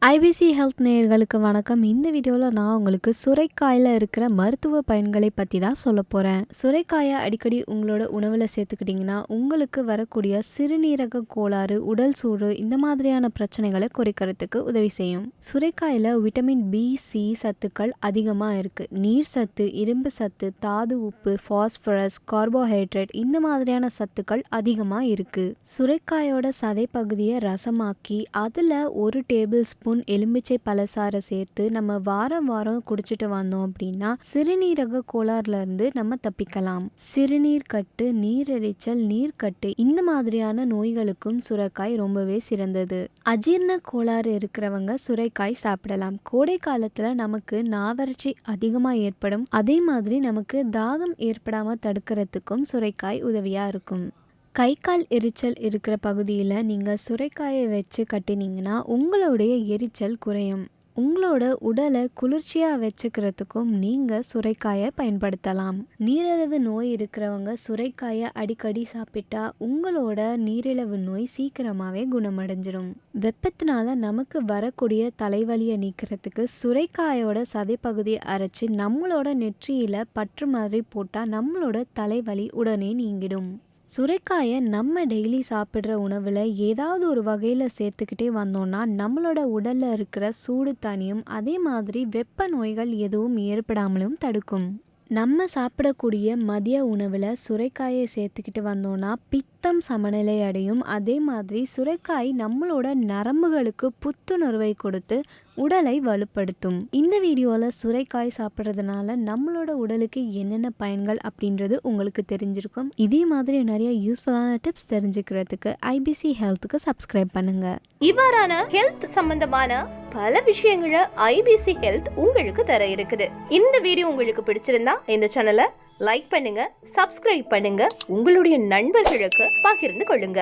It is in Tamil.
IBC Health நேயர்களுக்கு வணக்கம். இந்த வீடியோவில் நான் உங்களுக்கு சுரைக்காயில் இருக்கிற மருத்துவ பயன்களை பற்றி தான் சொல்ல போகிறேன். சுரைக்காயை அடிக்கடி உங்களோட உணவில் சேர்த்துக்கிட்டிங்கன்னா உங்களுக்கு வரக்கூடிய சிறுநீரக கோளாறு, உடல் சூடு இந்த மாதிரியான பிரச்சனைகளை குறைக்கிறதுக்கு உதவி செய்யும். சுரைக்காயில் விட்டமின் B, C சத்துக்கள் அதிகமாக இருக்குது. நீர் சத்து, இரும்பு சத்து, தாது உப்பு, பாஸ்பரஸ், கார்போஹைட்ரேட் இந்த மாதிரியான சத்துக்கள் அதிகமாக இருக்குது. சுரைக்காயோட சதை பகுதியை ரசமாக்கி அதில் 1 டேபிள் ஸ்பூன் எலுமிச்சை பழசாறை சேர்த்து நம்ம வாரம் குடிச்சிட்டு வந்தோம் அப்படின்னா சிறுநீரக கோளாறுல இருந்து நம்ம தப்பிக்கலாம். சிறுநீர் கட்டு, நீரெரிச்சல், நீர்க்கட்டு இந்த மாதிரியான நோய்களுக்கும் சுரைக்காய் ரொம்பவே சிறந்தது. அஜீரண கோளாறு இருக்கிறவங்க சுரைக்காய் சாப்பிடலாம். கோடை காலத்துல நமக்கு நாவறட்சி அதிகமா ஏற்படும். அதே மாதிரி நமக்கு தாகம் ஏற்படாம தடுக்கிறதுக்கும் சுரைக்காய் உதவியா இருக்கும். கை கால் எரிச்சல் இருக்கிற பகுதியில் நீங்கள் சுரைக்காயை வச்சு கட்டினீங்கன்னா உங்களுடைய எரிச்சல் குறையும். உங்களோட உடலை குளிர்ச்சியாக வச்சுக்கிறதுக்கும் நீங்கள் சுரைக்காயை பயன்படுத்தலாம். நீரிழிவு நோய் இருக்கிறவங்க சுரைக்காயை அடிக்கடி சாப்பிட்டா உங்களோட நீரிழிவு நோய் சீக்கிரமாகவே குணமடைஞ்சிடும். வெப்பத்தினால நமக்கு வரக்கூடிய தலைவலியை நீக்கிறதுக்கு சுரைக்காயோட சதைப்பகுதியை அரைச்சி நம்மளோட நெற்றியில் பற்று மாதிரி போட்டால் நம்மளோட தலைவலி உடனே நீங்கிடும். சுரைக்காயை நம்ம டெய்லி சாப்பிட்ற உணவில் ஏதாவது ஒரு வகையில் சேர்த்துக்கிட்டே வந்தோம்னா நம்மளோட உடலில் இருக்கிற சூடு தணியும். அதே மாதிரி வெப்ப நோய்கள் எதுவும் ஏற்படாமலும் தடுக்கும். நம்ம சாப்பிடக்கூடிய மதிய உணவில் சுரைக்காயை சேர்த்துக்கிட்டு வந்தோம்னா பித்தம் சமநிலை அடையும். அதே மாதிரி சுரைக்காய் நம்மளோட நரம்புகளுக்கு புத்துணர்வை கொடுத்து உடலை வலுப்படுத்தும். இந்த வீடியோவில் சுரைக்காய் சாப்பிட்றதுனால நம்மளோட உடலுக்கு என்னென்ன பயன்கள் அப்படின்றது உங்களுக்கு தெரிஞ்சிருக்கும். இதே மாதிரி நிறைய யூஸ்ஃபுல்லான டிப்ஸ் தெரிஞ்சுக்கிறதுக்கு IBC ஹெல்த்துக்கு சப்ஸ்கிரைப் பண்ணுங்க. இவ்வாறான ஹெல்த் சம்பந்தமான பல விஷயங்களை IBC ஹெல்த் உங்களுக்கு தர இருக்குது. இந்த வீடியோ உங்களுக்கு பிடிச்சிருந்தா இந்த சேனலை லைக் பண்ணுங்க, சப்ஸ்கிரைப் பண்ணுங்க, உங்களுடைய நண்பர்களுக்கு பகிர்ந்து கொள்ளுங்க.